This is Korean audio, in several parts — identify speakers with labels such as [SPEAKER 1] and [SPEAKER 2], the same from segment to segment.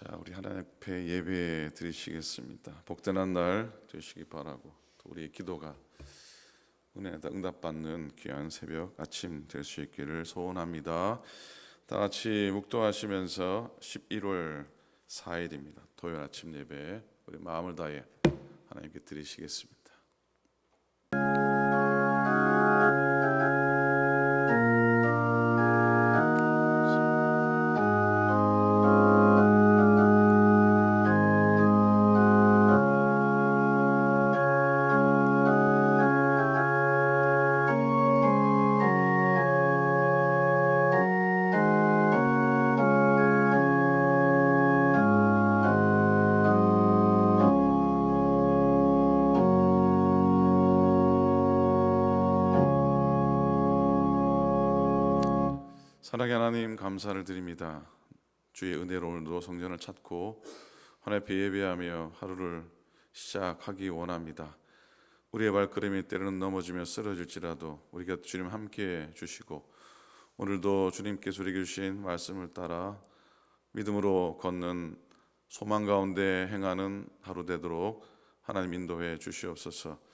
[SPEAKER 1] 자, 우리 하나님 앞에 예배 드리시겠습니다. 복되는 날 되시기 바라고, 또 우리의 기도가 은혜에다 응답받는 귀한 새벽 아침 될 수 있기를 소원합니다. 다 같이 묵도하시면서 11월 4일입니다. 토요일 아침 예배 우리 마음을 다해 하나님께 드리시겠습니다. 사랑의 하나님, 감사를 드립니다. 주의 은혜로 오늘도 성전을 찾고 하나님 앞에 예배하며 하루를 시작하기 원합니다. 우리의 발걸음이 때로는 넘어지며 쓰러질지라도 우리가 주님 함께 주시고, 오늘도 주님께서 우리에게 주신 말씀을 따라 믿음으로 걷는 소망 가운데 행하는 하루 되도록 하나님 인도해 주시옵소서.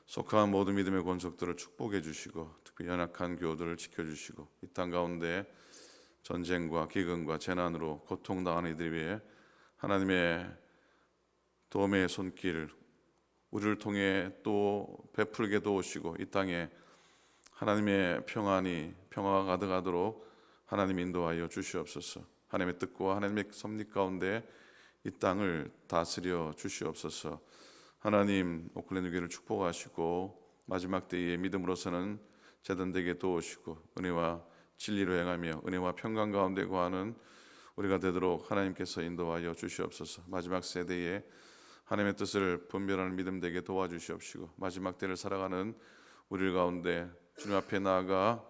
[SPEAKER 1] 속한 모든 믿음의 권속들을 축복해 주시고, 특히 연약한 교우들을 지켜주시고, 이 땅 가운데 전쟁과 기근과 재난으로 고통당하는 이들 위해 하나님의 도움의 손길 우리를 통해 또 베풀게 도우시고, 이 땅에 하나님의 평화가 가득하도록 하나님 인도하여 주시옵소서. 하나님의 뜻과 하나님의 섭리 가운데 이 땅을 다스려 주시옵소서. 하나님, 오클랜드 교회를 축복하시고 마지막 때에 믿음으로서는 재단되게 도우시고, 은혜와 진리로 행하며 은혜와 평강 가운데 거하는 우리가 되도록 하나님께서 인도하여 주시옵소서. 마지막 세대에 하나님의 뜻을 분별하는 믿음 되게 도와주시옵시고, 마지막 때를 살아가는 우리 가운데 주님 앞에 나아가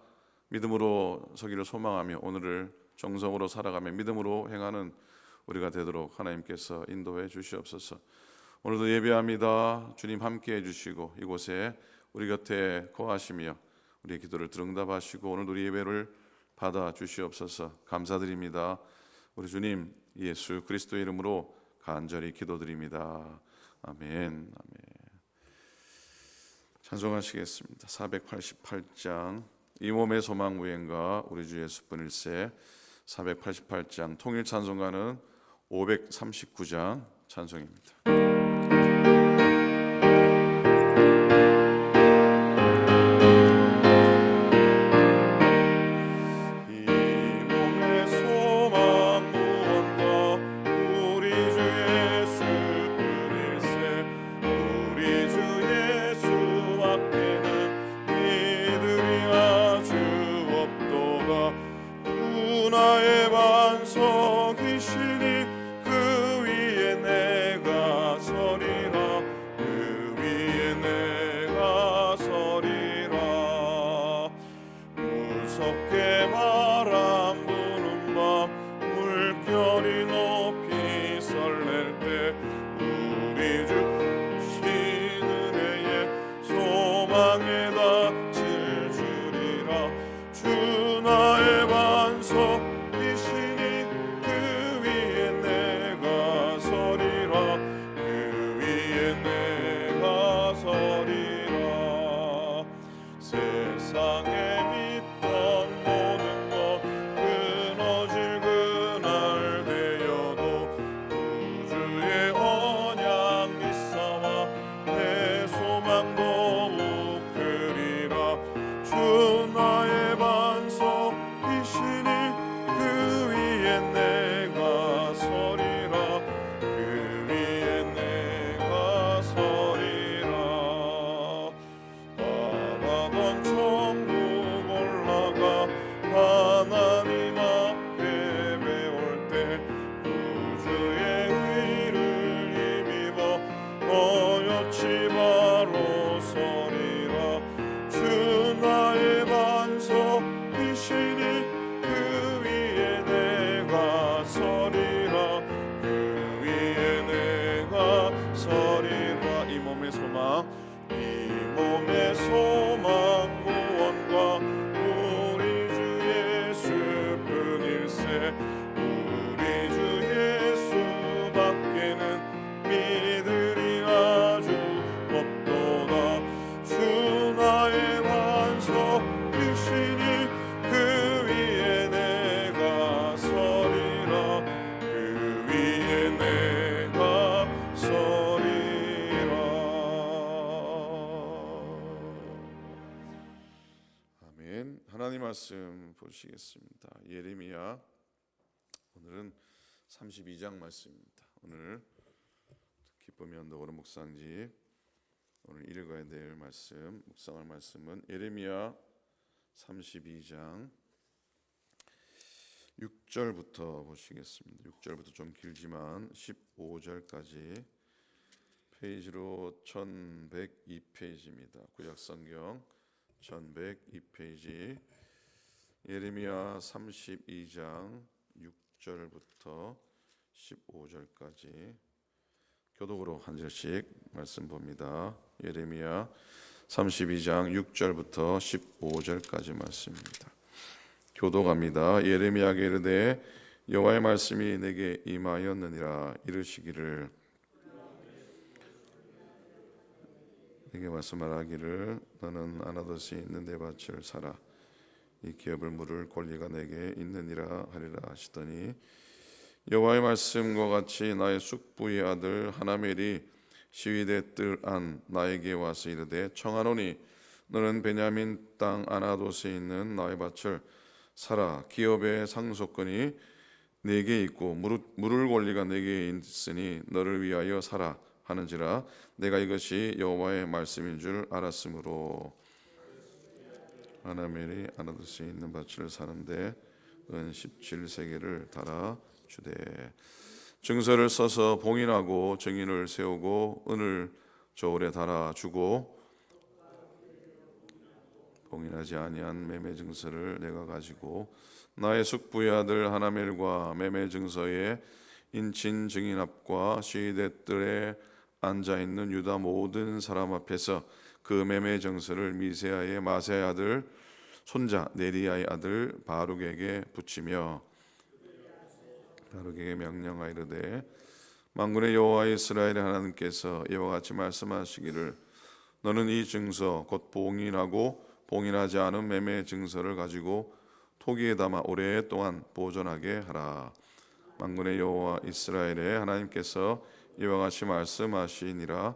[SPEAKER 1] 믿음으로 서기를 소망하며 오늘을 정성으로 살아가며 믿음으로 행하는 우리가 되도록 하나님께서 인도해 주시옵소서. 오늘도 예배합니다. 주님 함께 해주시고 이곳에 우리 곁에 거하시며 우리의 기도를 들응답하시고 오늘도 우리 예배를 받아 주시옵소서. 감사드립니다. 우리 주님 예수 그리스도의 이름으로 간절히 기도드립니다. 아멘. 찬송하시겠습니다. 488장 이 몸의 소망 무행가 우리 주 예수뿐일세. 488장 통일 찬송가는 539장 찬송입니다.
[SPEAKER 2] 나의 반석이시니 그 위에 내가 서리라. 그 위에 내가 서리라. 무섭게 바람 부는 밤 물결이 높이 설렐 때 우리 주 신은혜의 소망에 닿칠 주리라. 주 나의 반석 이시니 그 위에 내가 서리라. 그 위에 내가 서리라. 세상에 믿던 모든 것 끊어질 그날 되어도 구주의 언약 믿사와 내 소망 더욱 크리라. 주 나의 반석 이시니 그 위에 내가 서리라. 그 위에 내가 서리라. 바라던 천국 올라가 하나님 앞에 배울 때 구주의 의를 힘입어 어여치 바로 서리라. 주 나의 반석 이시니 그 위에 내가 서리라. 그 위에 내가 서리라. 이 몸의 소망 구원과 우리 주 예수뿐일세. 우리 주 예수
[SPEAKER 1] 하나님 말씀 보시겠습니다. 예레미야 오늘은 32장 말씀입니다. 오늘 기쁨의 언덕으로 묵상집 오늘 읽어야 될 말씀 묵상할 말씀은 예레미야 32장 6절부터 보시겠습니다. 6절부터 좀 길지만 15절까지 페이지로 1102페이지입니다. 구약성경 1102페이지 예레미야 32장 6절부터 15절까지 교독으로 한 절씩 말씀 봅니다. 예레미야 32장 6절부터 15절까지 말씀입니다. 교독합니다. 예레미야에게 이르되 여호와의 말씀이 내게 임하였느니라. 이르시기를 내게 말씀하라기를 너는 아나돗에 있는 내 밭을 사라. 이 기업을 물을 권리가 내게 있느니라 하리라 하시더니 여호와의 말씀과 같이 나의 숙부의 아들 하나멜이 시위대 뜰 안 나에게 와서 이르되 청하노니 너는 베냐민 땅 아나돗에 있는 나의 밭을 사라. 기업의 상속권이 내게 있고 물을 권리가 내게 있으니 너를 위하여 사라 하는지라. 내가 이것이 여호와의 말씀인 줄 알았으므로 하나멜이 아나돗에 있는 밭을 사는데 은 17세겔을 달아 주되 증서를 써서 봉인하고 증인을 세우고 은을 저울에 달아 주고 봉인하지 아니한 매매 증서를 내가 가지고 나의 숙부의 아들 하나멜과 매매 증서의 인친 증인 앞과 시위대 뜰에 앉아 있는 유다 모든 사람 앞에서 그 매매 증서를 미세아의 마세의 아들 손자 네리야의 아들 바룩에게 붙이며 바룩에게 명령하이르되 만군의 여호와 이스라엘의 하나님께서 이와 같이 말씀하시기를 너는 이 증서 곧 봉인하고 봉인하지 않은 매매 증서를 가지고 토기에 담아 오랫동안 보존하게 하라. 만군의 여호와 이스라엘의 하나님께서 이와 같이 말씀하시니라.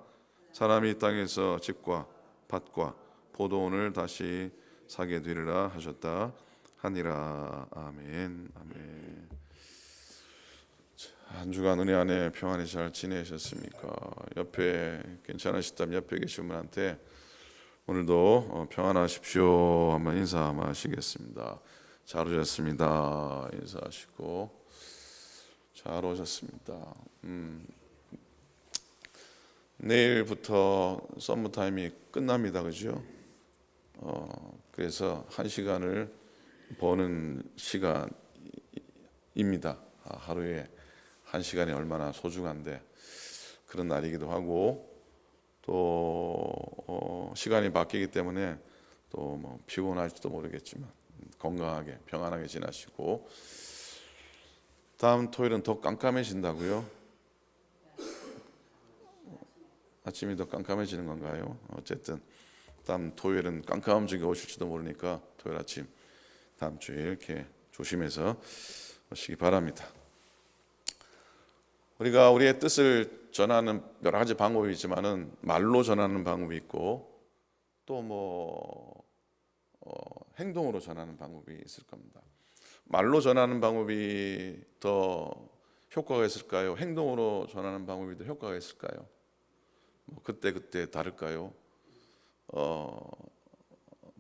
[SPEAKER 1] 사람이 이 땅에서 집과 밭과 포도원을 다시 사게 되리라 하셨다 하니라. 아멘. 아멘. 한 주간 은혜 안에 평안히 잘 지내셨습니까? 옆에 괜찮으시다면 옆에 계신 분한테 오늘도 평안하십시오 한번 인사 한번 하시겠습니다. 잘 오셨습니다 인사하시고 잘 오셨습니다. 내일부터 썸머타임이 끝납니다. 그죠? 그래서 한 시간을 버는 시간입니다. 하루에 한 시간이 얼마나 소중한데 그런 날이기도 하고 또 시간이 바뀌기 때문에 또 뭐 피곤할지도 모르겠지만 건강하게 평안하게 지나시고 다음 토요일은 더 깜깜해진다고요? 아침이 더 깜깜해지는 건가요? 어쨌든 다음 토요일은 깜깜한 중에 오실지도 모르니까 토요일 아침 다음 주에 이렇게 조심해서 오시기 바랍니다. 우리가 우리의 뜻을 전하는 여러 가지 방법이 있지만은 말로 전하는 방법이 있고 또 행동으로 전하는 방법이 있을 겁니다. 말로 전하는 방법이 더 효과가 있을까요? 행동으로 전하는 방법이 더 효과가 있을까요? 그때 다를까요?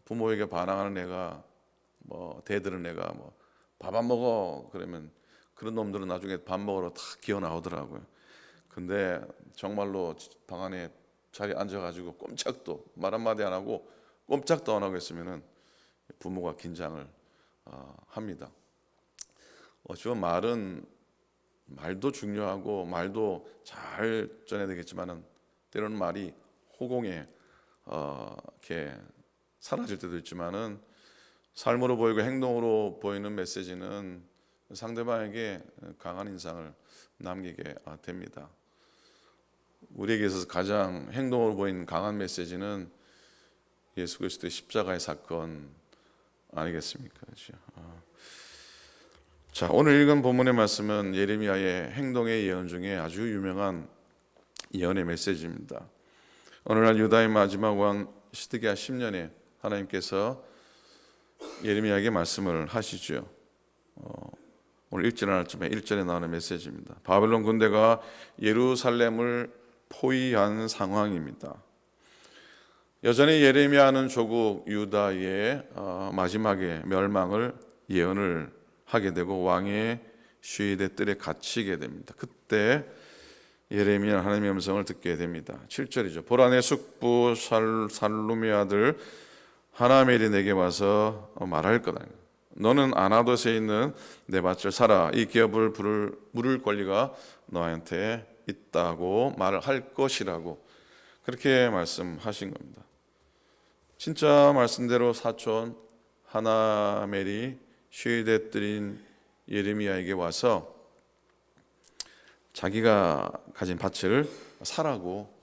[SPEAKER 1] 부모에게 반항하는 애가 대들은 애가 밥 안 먹어 그러면 그런 놈들은 나중에 밥 먹으러 다 기어 나오더라고요. 근데 정말로 방 안에 자리에 앉아가지고 꼼짝도 말 한마디 안 하고 꼼짝도 안 하고 있으면은 부모가 긴장을 합니다. 어쩌면 말도 중요하고 말도 잘 전해야 되겠지만은 때로는 말이 호공에 이렇게 사라질 때도 있지만은 삶으로 보이고 행동으로 보이는 메시지는 상대방에게 강한 인상을 남기게 됩니다. 우리에게 있어서 가장 행동으로 보이는 강한 메시지는 예수 그리스도의 십자가의 사건 아니겠습니까? 그렇죠? 자, 오늘 읽은 본문의 말씀은 예레미야의 행동의 예언 중에 아주 유명한 예언의 메시지입니다. 어느 날 유다의 마지막 왕 시드기야 10년에 하나님께서 예레미야에게 말씀을 하시죠. 오늘 읽지는 않았지만 1절에 나오는 메시지입니다. 바벨론 군대가 예루살렘을 포위한 상황입니다. 여전히 예레미야는 조국 유다의 마지막에 멸망을 예언을 하게 되고 왕의 시위대 뜰에 갇히게 됩니다. 그때 예레미야는 하나님의 음성을 듣게 됩니다. 7절이죠. 보라, 내 숙부 살룸의 아들 하나멜이 내게 와서 말할 거다. 너는 아나돗에 있는 내 밭을 사라. 이 기업을 물을 권리가 너한테 있다고 말할 것이라고 그렇게 말씀하신 겁니다. 진짜 말씀대로 사촌 하나멜이 시위대 뜰인 예레미야에게 와서 자기가 가진 밭을 사라고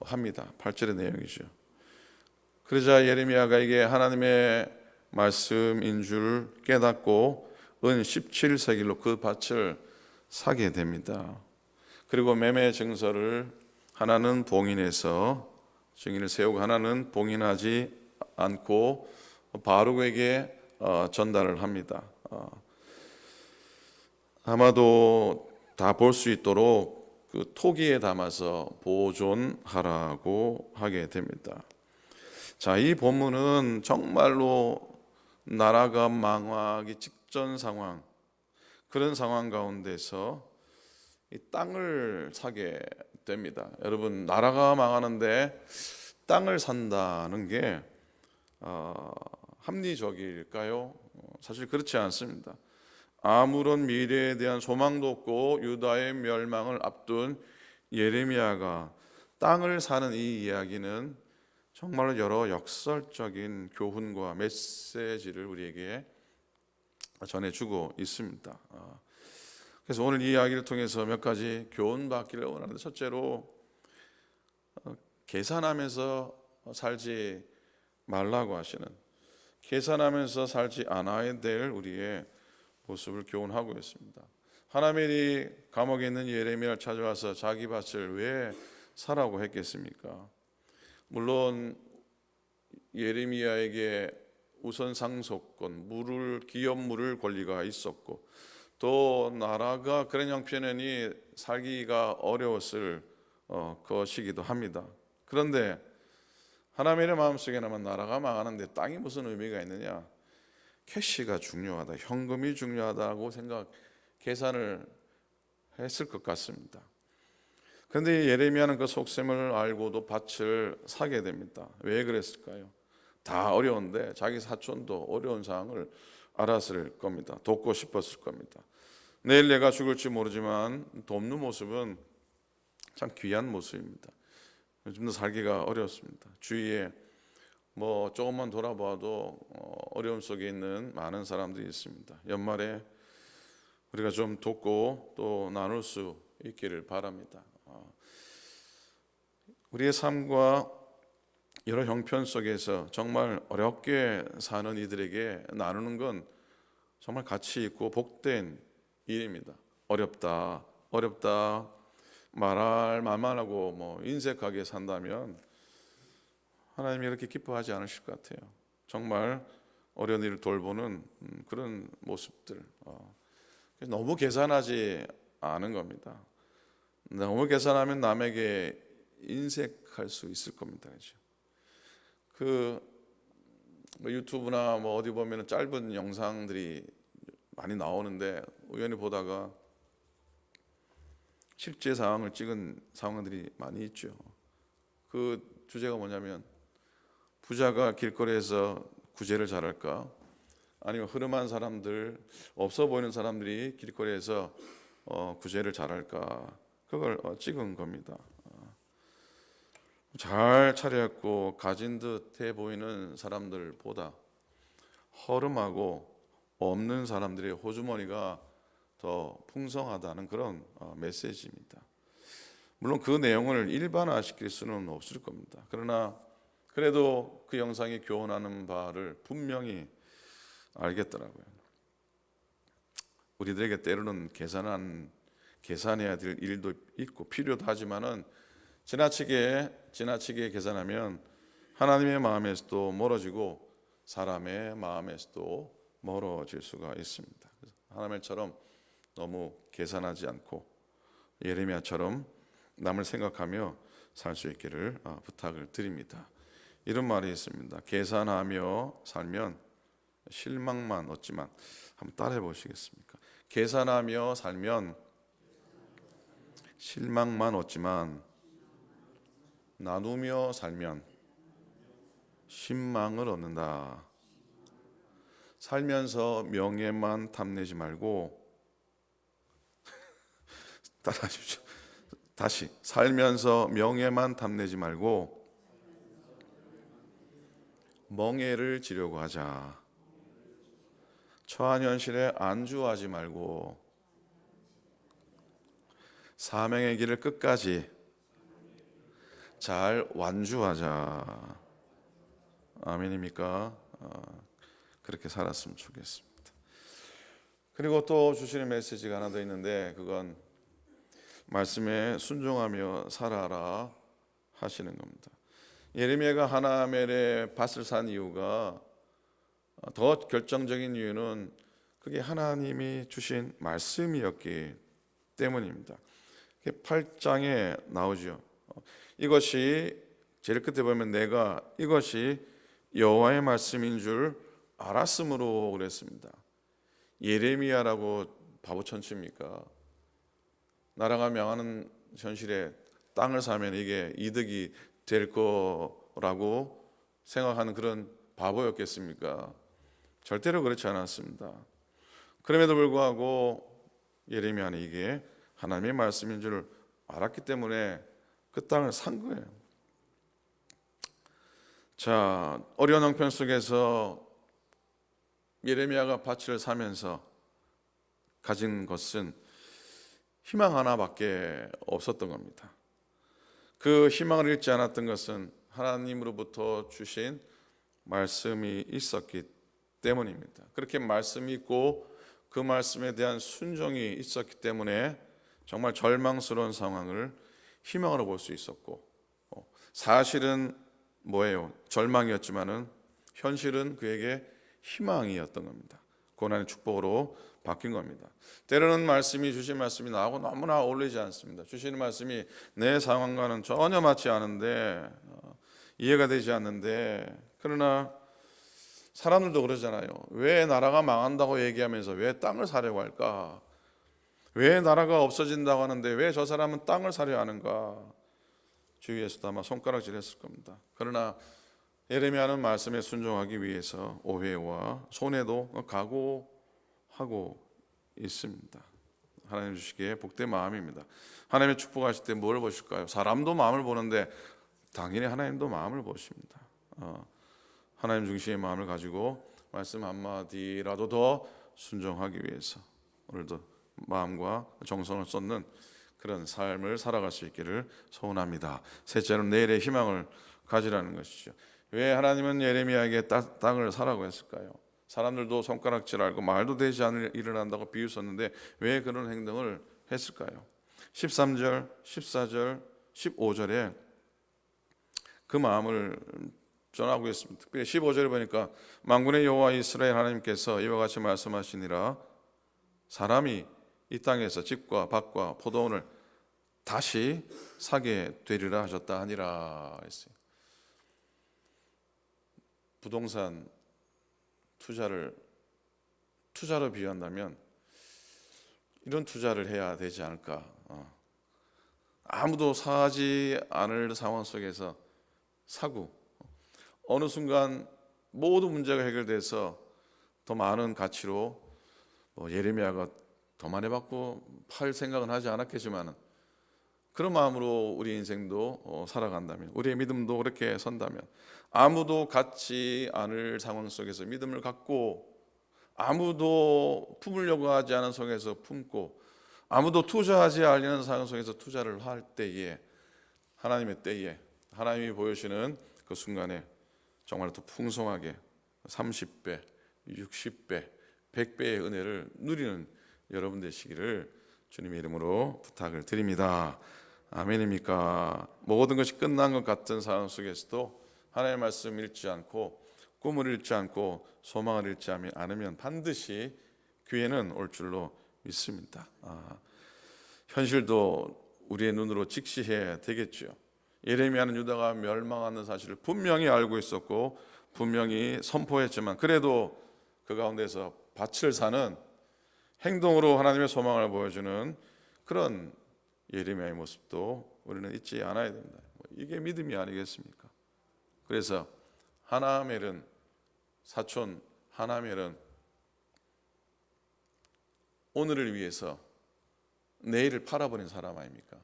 [SPEAKER 1] 합니다. 8절의 내용이죠. 그러자 예레미야가 이게 하나님의 말씀인 줄 깨닫고 은 17세겔로 그 밭을 사게 됩니다. 그리고 매매 증서를 하나는 봉인해서 증인을 세우고 하나는 봉인하지 않고 바룩에게 전달을 합니다. 아마도 다 볼 수 있도록 그 토기에 담아서 보존하라고 하게 됩니다. 자, 이 본문은 정말로 나라가 망하기 직전 상황, 그런 상황 가운데서 이 땅을 사게 됩니다. 여러분, 나라가 망하는데 땅을 산다는 게 합리적일까요? 사실 그렇지 않습니다. 아무런 미래에 대한 소망도 없고 유다의 멸망을 앞둔 예레미야가 땅을 사는 이 이야기는 정말로 여러 역설적인 교훈과 메시지를 우리에게 전해주고 있습니다. 그래서 오늘 이 이야기를 통해서 몇 가지 교훈 받기를 원하는데, 첫째로 계산하면서 살지 말라고 하시는, 계산하면서 살지 않아야 될 우리의 모습을 교훈하고 있습니다. 하나멜이 감옥에 있는 예레미야를 찾아와서 자기 밭을 왜 사라고 했겠습니까? 물론 예레미야에게 우선 상속권, 기업 물을 권리가 있었고, 또 나라가 그런 형편이니 살기가 어려웠을 것이기도 합니다. 그런데 하나님의 마음속에는 나라가 망하는데 땅이 무슨 의미가 있느냐? 캐시가 중요하다, 현금이 중요하다고 계산을 했을 것 같습니다. 그런데 예레미야는 그 속셈을 알고도 밭을 사게 됩니다. 왜 그랬을까요? 다 어려운데 자기 사촌도 어려운 상황을 알았을 겁니다. 돕고 싶었을 겁니다. 내일 내가 죽을지 모르지만 돕는 모습은 참 귀한 모습입니다. 요즘도 살기가 어렵습니다. 주위에 조금만 돌아봐도 어려움 속에 있는 많은 사람들이 있습니다. 연말에 우리가 좀 돕고 또 나눌 수 있기를 바랍니다. 우리의 삶과 여러 형편 속에서 정말 어렵게 사는 이들에게 나누는 건 정말 가치 있고 복된 일입니다. 어렵다 말할 만만 하고 인색하게 산다면 하나님이 이렇게 기뻐하지 않으실 것 같아요. 정말 어려운 일을 돌보는 그런 모습들, 너무 계산하지 않은 겁니다. 너무 계산하면 남에게 인색할 수 있을 겁니다. 그렇죠? 유튜브나 어디 보면 짧은 영상들이 많이 나오는데 우연히 보다가 실제 상황을 찍은 상황들이 많이 있죠. 그 주제가 뭐냐면, 부자가 길거리에서 구제를 잘할까? 아니면 흐름한 사람들, 없어 보이는 사람들이 길거리에서 구제를 잘할까? 그걸 찍은 겁니다. 잘 차려입고 가진 듯해 보이는 사람들보다 허름하고 없는 사람들의 호주머니가 더 풍성하다는 그런 메시지입니다. 물론 그 내용을 일반화시킬 수는 없을 겁니다. 그러나 그래도 그 영상이 교훈하는 바를 분명히 알겠더라고요. 우리들에게 때로는 계산해야 될 일도 있고 필요도 하지만은 지나치게 계산하면 하나님의 마음에서도 멀어지고 사람의 마음에서도 멀어질 수가 있습니다. 하나님처럼 너무 계산하지 않고 예레미야처럼 남을 생각하며 살 수 있기를 부탁을 드립니다. 이런 말이 있습니다. 계산하며 살면 실망만 얻지만, 한번 따라해 보시겠습니까? 계산하며 살면 실망만 얻지만 나누며 살면 신망을 얻는다. 살면서 명예만 탐내지 말고 따라하십시오. 다시, 살면서 명예만 탐내지 말고 멍해를 지려고 하자. 처한 현실에 안주하지 말고 사명의 길을 끝까지 잘 완주하자. 아멘입니까? 그렇게 살았으면 좋겠습니다. 그리고 또 주시는 메시지가 하나 더 있는데, 그건 말씀에 순종하며 살아라 하시는 겁니다. 예레미야가 하나멜의 밭을 산 이유가, 더 결정적인 이유는 그게 하나님이 주신 말씀이었기 때문입니다. 8장에 나오죠. 이것이, 제일 끝에 보면 내가 이것이 여호와의 말씀인 줄 알았으므로 그랬습니다. 예레미야라고 바보천치입니까? 나라가 망하는 현실에 땅을 사면 이게 이득이 될 거라고 생각하는 그런 바보였겠습니까? 절대로 그렇지 않았습니다. 그럼에도 불구하고 예레미야는 이게 하나님의 말씀인 줄 알았기 때문에 그 땅을 산 거예요. 자, 어려운 형편 속에서 예레미야가 밭을 사면서 가진 것은 희망 하나밖에 없었던 겁니다. 그 희망을 잃지 않았던 것은 하나님으로부터 주신 말씀이 있었기 때문입니다. 그렇게 말씀이 있고 그 말씀에 대한 순종이 있었기 때문에 정말 절망스러운 상황을 희망으로 볼 수 있었고, 사실은 뭐예요? 절망이었지만은 현실은 그에게 희망이었던 겁니다. 고난의 축복으로 바뀐 겁니다. 때로는 말씀이, 주신 말씀이 나하고 너무나 어울리지 않습니다. 주시는 말씀이 내 상황과는 전혀 맞지 않은데, 이해가 되지 않는데, 그러나 사람들도 그러잖아요. 왜 나라가 망한다고 얘기하면서 왜 땅을 사려고 할까? 왜 나라가 없어진다고 하는데 왜 저 사람은 땅을 사려 하는가? 주위에서도 아마 손가락질했을 겁니다. 그러나 예레미야는 말씀에 순종하기 위해서 오해와 손해도 각오하고 있습니다. 하나님 주시기에 복된 마음입니다. 하나님의 축복하실 때 뭘 보실까요? 사람도 마음을 보는데 당연히 하나님도 마음을 보십니다. 하나님 중심의 마음을 가지고 말씀 한마디라도 더 순종하기 위해서 오늘도 마음과 정성을 쏟는 그런 삶을 살아갈 수 있기를 소원합니다. 셋째로 내일의 희망을 가지라는 것이죠. 왜 하나님은 예레미야에게 땅을 사라고 했을까요? 사람들도 손가락질하고 말도 되지 않을 일을 한다고 비웃었는데 왜 그런 행동을 했을까요? 13절, 14절, 15절에 그 마음을 전하고 있습니다. 특별히 15절에 보니까 만군의 여호와 이스라엘 하나님께서 이와 같이 말씀하시니라, 사람이 이 땅에서 집과 밭과 포도원을 다시 사게 되리라 하셨다 하니라 했어요. 부동산 투자로 비유한다면 이런 투자를 해야 되지 않을까? 아무도 사지 않을 상황 속에서 사고 어느 순간 모든 문제가 해결돼서 더 많은 가치로 예레미야가 더 많이 받고 팔 생각은 하지 않았겠지만 그런 마음으로 우리 인생도 살아간다면, 우리의 믿음도 그렇게 선다면, 아무도 갖지 않을 상황 속에서 믿음을 갖고, 아무도 품으려고 하지 않은 속에서 품고, 아무도 투자하지 않는 상황 속에서 투자를 할 때에, 하나님의 때에 하나님이 보여주시는 그 순간에 정말 더 풍성하게 30배, 60배, 100배의 은혜를 누리는 여러분 되시기를 주님의 이름으로 부탁을 드립니다. 아멘입니까? 모든 것이 끝난 것 같은 상황 속에서도 하나님의 말씀 읽지 않고 꿈을 잃지 않고 소망을 잃지 않으면 반드시 기회는 올 줄로 믿습니다. 현실도 우리의 눈으로 직시해야 되겠죠. 예레미야는 유다가 멸망하는 사실을 분명히 알고 있었고 분명히 선포했지만 그래도 그 가운데서 밭을 사는 행동으로 하나님의 소망을 보여주는 그런 예레미야의 모습도 우리는 잊지 않아야 됩니다. 이게 믿음이 아니겠습니까? 그래서 하나멜은 사촌 하나멜은 오늘을 위해서 내일을 팔아버린 사람 아닙니까?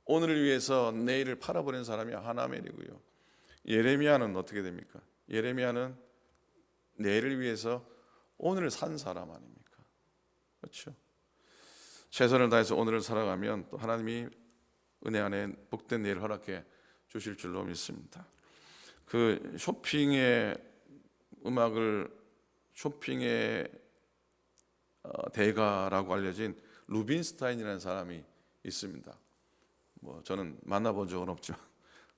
[SPEAKER 1] 오늘을 위해서 내일을 팔아버린 사람이 하나멜이고요. 예레미야는 어떻게 됩니까? 예레미야는 내일을 위해서 오늘을 산 사람 아닙니까? 그렇죠? 최선을 다해서 오늘을 살아가면 또 하나님이 은혜 안에 복된 내일을 허락해 주실 줄로 믿습니다. 그 쇼핑의 음악을 쇼핑의 대가라고 알려진 루빈스타인이라는 사람이 있습니다. 저는 만나본 적은 없지만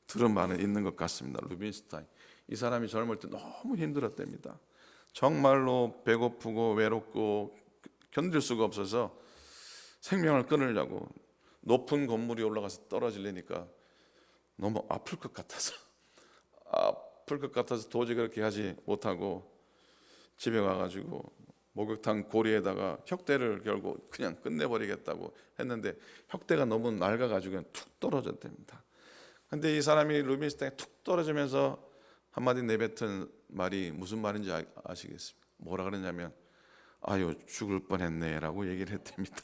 [SPEAKER 1] 들은 바는 있는 것 같습니다. 루빈스타인. 이 사람이 젊을 때 너무 힘들었답니다. 정말로 배고프고 외롭고 견딜 수가 없어서 생명을 끊으려고 높은 건물이 올라가서 떨어지려니까 너무 아플 것 같아서 도저히 그렇게 하지 못하고 집에 가가지고 목욕탕 고리에다가 혁대를 결국 그냥 끝내버리겠다고 했는데 혁대가 너무 낡아가지고 그냥 툭 떨어졌답니다. 근데 이 사람이 루빈스타인에 툭 떨어지면서 한마디 내뱉은 말이 무슨 말인지 아시겠습니까? 뭐라 그러냐면 아유 죽을 뻔했네 라고 얘기를 했답니다.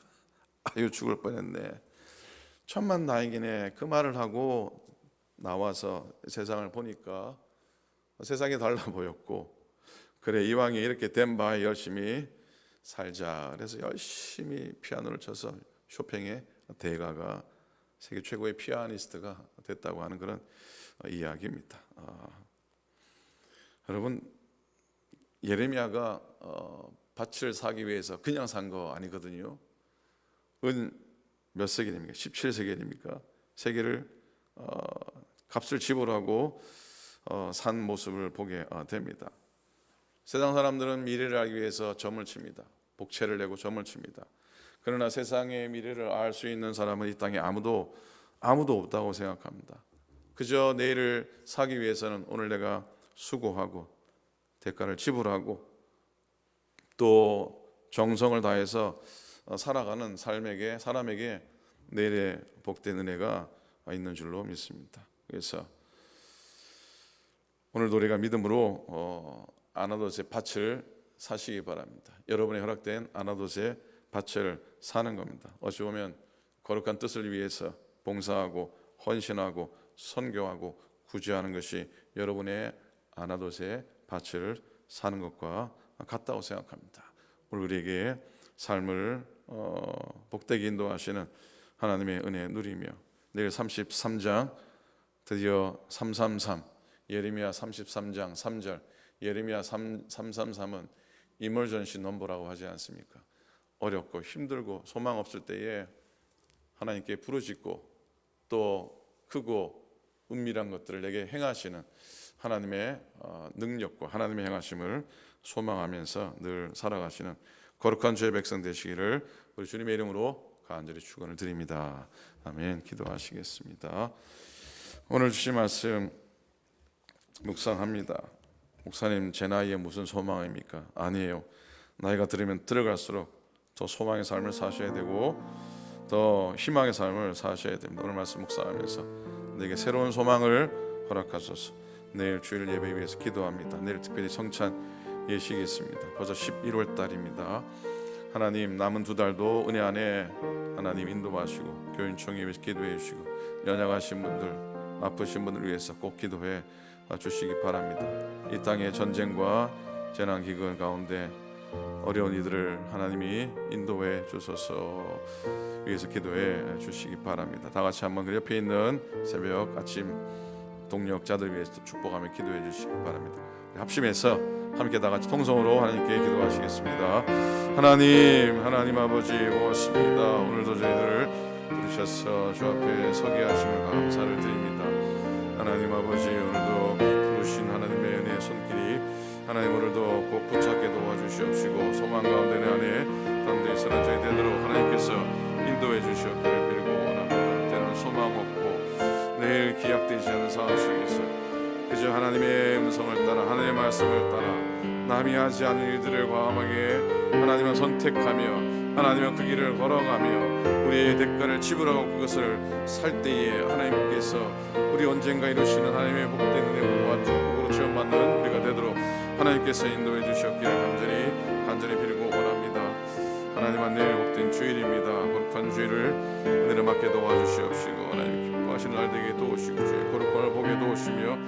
[SPEAKER 1] 아유 죽을 뻔했네. 천만 다행이네. 그 말을 하고 나와서 세상을 보니까 세상이 달라 보였고 그래 이왕에 이렇게 된 바에 열심히 살자. 그래서 열심히 피아노를 쳐서 쇼팽의 대가가 세계 최고의 피아니스트가 됐다고 하는 그런 이야기입니다. 여러분 예레미야가 밭을 사기 위해서 그냥 산 거 아니거든요. 은 몇 세겔입니까? 17세겔입니까? 세겔을 값을 지불하고 산 모습을 보게 됩니다. 세상 사람들은 미래를 알기 위해서 점을 칩니다. 복채를 내고 점을 칩니다. 그러나 세상의 미래를 알 수 있는 사람은 이 땅에 아무도 없다고 생각합니다. 그저 내일을 사기 위해서는 오늘 내가 수고하고 대가를 지불하고 또 정성을 다해서 살아가는 사람에게 내일의 복된 은혜가 있는 줄로 믿습니다. 그래서 오늘도 우리가 믿음으로 아나돗의 밭을 사시기 바랍니다. 여러분의 허락된 아나돗의 밭을 사는 겁니다. 어찌 보면 거룩한 뜻을 위해서 봉사하고 헌신하고 선교하고 구제하는 것이 여러분의 아나돗의 밭을 사는 것과 같다고 생각합니다. 오늘 우리에게 삶을 복되게 인도하시는 하나님의 은혜 누리며 내일 33장 드디어 333 예레미야 33장 3절 예레미야 333은 이멀전시 넘버라고 하지 않습니까? 어렵고 힘들고 소망 없을 때에 하나님께 부르짖고 또 크고 은밀한 것들을 내게 행하시는 하나님의 능력과 하나님의 행하심을 소망하면서 늘 살아가시는 거룩한 주의 백성 되시기를 우리 주님의 이름으로 간절히 축원을 드립니다. 아멘. 기도하시겠습니다. 오늘 주신 말씀 묵상합니다. 목사님 제 나이에 무슨 소망입니까? 아니에요. 나이가 들어갈수록 더 소망의 삶을 사셔야 되고 더 희망의 삶을 사셔야 됩니다. 오늘 말씀 묵상하면서 내게 새로운 소망을 허락하소서. 내일 주일 예배 위해서 기도합니다. 내일 특별히 성찬 예식이 있습니다. 벌써 11월 달입니다. 하나님 남은 2달도 은혜 안에 하나님 인도하시고 교인총회 위해서 기도해 주시고 연약하신 분들 아프신 분을 위해서 꼭 기도해 주시기 바랍니다. 이 땅의 전쟁과 재난기근 가운데 어려운 이들을 하나님이 인도해 주소서 위해서 기도해 주시기 바랍니다. 다 같이 한번 그 옆에 있는 새벽 아침 동력자들 위해서 축복하며 기도해 주시기 바랍니다. 합심해서 함께 다 같이 통성으로 하나님께 기도하시겠습니다. 하나님 아버지 고맙습니다. 오늘도 저희들을 부르셔서 주 앞에 서게 하심을 감사를 드립니다. 하나님 아버지 오늘도 부르신 하나님의 은혜의 손길이 하나님 오늘도 꼭 붙잡게 도와주시옵시고 소망 가운데 내 안에 담대 있으나 저희 되도록 하나님께서 인도해 주시옵기를 빌고 원합니다. 때로는 소망 없고 내일 기약되지 않은 상황 속에서 그저 하나님의 음성을 따라 하나님의 말씀을 따라 남이 하지 않은 일들을 과감하게 하나님을 선택하며 하나님은 그 길을 걸어가며 우리의 대가를 지불하고 그것을 살 때에 하나님께서 우리 언젠가 이루시는 하나님의 복된 은혜와 축복으로 체험받는 우리가 되도록 하나님께서 인도해 주셨기를 간절히 빌고 원합니다. 하나님은 내일 복된 주일입니다. 거룩한 주일을 은혜를 맡게 도와주시옵시고 하나님 기뻐하시는 날 되게 도우시고 주의 거룩함을 보게 도우시며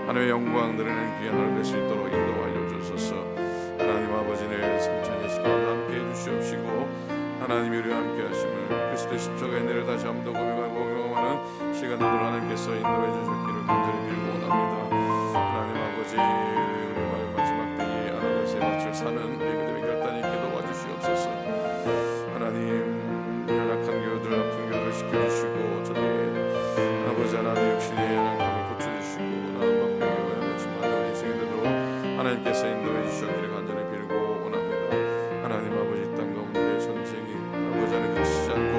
[SPEAKER 1] 하나님의 영광 드리는 귀한 하루 될 수 있도록 인도하여 주소서. 하나님 아버지 내일 성찬의 시간 함께 해주시옵시고 하나님이 우리와 함께 하심을 그리스도의 십자가의 은혜를 다시 한번 더 고백하고 경험하는 시간 되도록 하나님께서 인도해 주셨기를 간절히 빌고 원합니다. 하나님 아버지 우리 마지막 때에 하나님의 밭을 사는 우리 믿음의 결단이 있게 도와주시옵소서. 하나님 연약한 교회들 아픈 교회를 지켜주시고 저들의 아버지 하나님 육신의 연약함을 고쳐주시고 나는 받고 교회와 거침받는 인생이 되도록 하나님께서 인도해 주셨기를 간절히 빌고 원합니다. 하나님 아버지 땅 가운데 전쟁이 아버지 안에 그치지 않고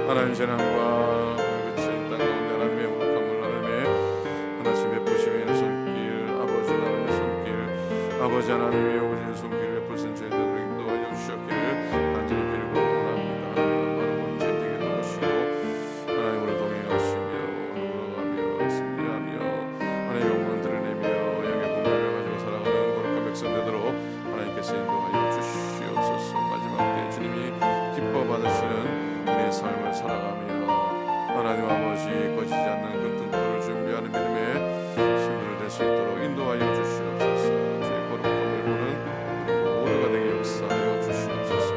[SPEAKER 1] 하나님 재난과 그치지 않은 땅 가운데 하나님의 거룩함을 하나님의 하나님 베푸심에 있는 손길 아버지 하나님의 손길 아버지 하나님의 오신 손길을 베푸신 저희 되도록 인도하여 주셨기를 간절히 빌고 원합니다. 하나님 바로 보는 저희 되게 도우시고 하나님으로 동행하시며 걸어가며 승리하며 하나님의 영광을 드러내며 영의 분별을 가지고 살아가는 거룩한 백성 되도록 하나님께서 인도하여 주시옵소서. 마지막 때 주님이 기뻐 받으시는 우리의 삶을 살아가며 하나님 아버지 꺼지지 않는 그 등불을 준비하는 믿음의 신들을 될 수 있도록 인도하여 주시옵소서. 주의 거룩함을 보는 모두가 되게 역사하여 주시옵소서.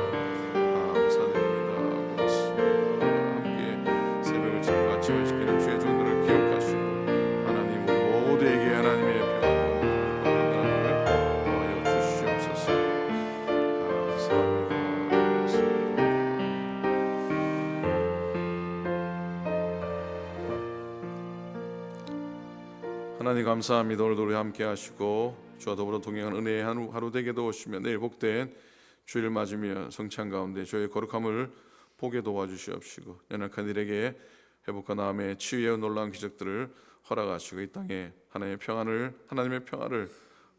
[SPEAKER 1] 감사드립니다. 고맙습니다. 함께 새벽을 지키고 아침을 지키는 주의 종들을 기억하시고 하나님 우리 모두에게 하나님의 평안과 건강을 더하여 주시옵소서. 감사합니다. 하나님 감사합니다. 오늘도 우리 함께 하시고 주와 더불어 동행하는 은혜의 하루 되게 도우시며 내일 복된 주일을 맞으며 성찬 가운데 주의 거룩함을 보게 도와주시옵시고 연약한 이에게 회복과 나음의 치유의 놀라운 기적들을 허락하시고 이 땅에 하나님의 평안을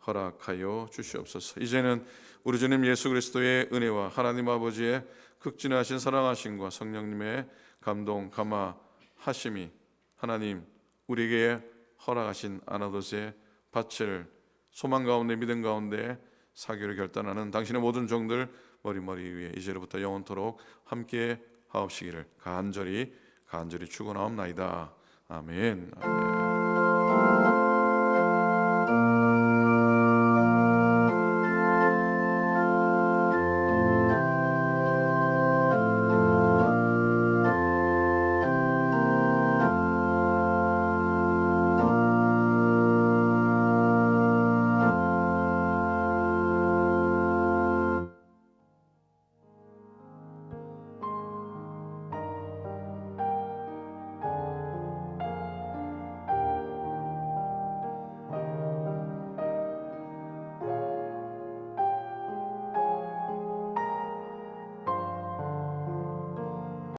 [SPEAKER 1] 허락하여 주시옵소서. 이제는 우리 주님 예수 그리스도의 은혜와 하나님 아버지의 극진하신 사랑하심과 성령님의 감동 감화하심이 하나님 우리에게 허락하신 아나도스의 밭을 소망 가운데 믿음 가운데 사기로 결단하는 당신의 모든 종들 머리 위에 이제로부터 영원토록 함께 하옵시기를 간절히 축원하옵나이다. 아멘.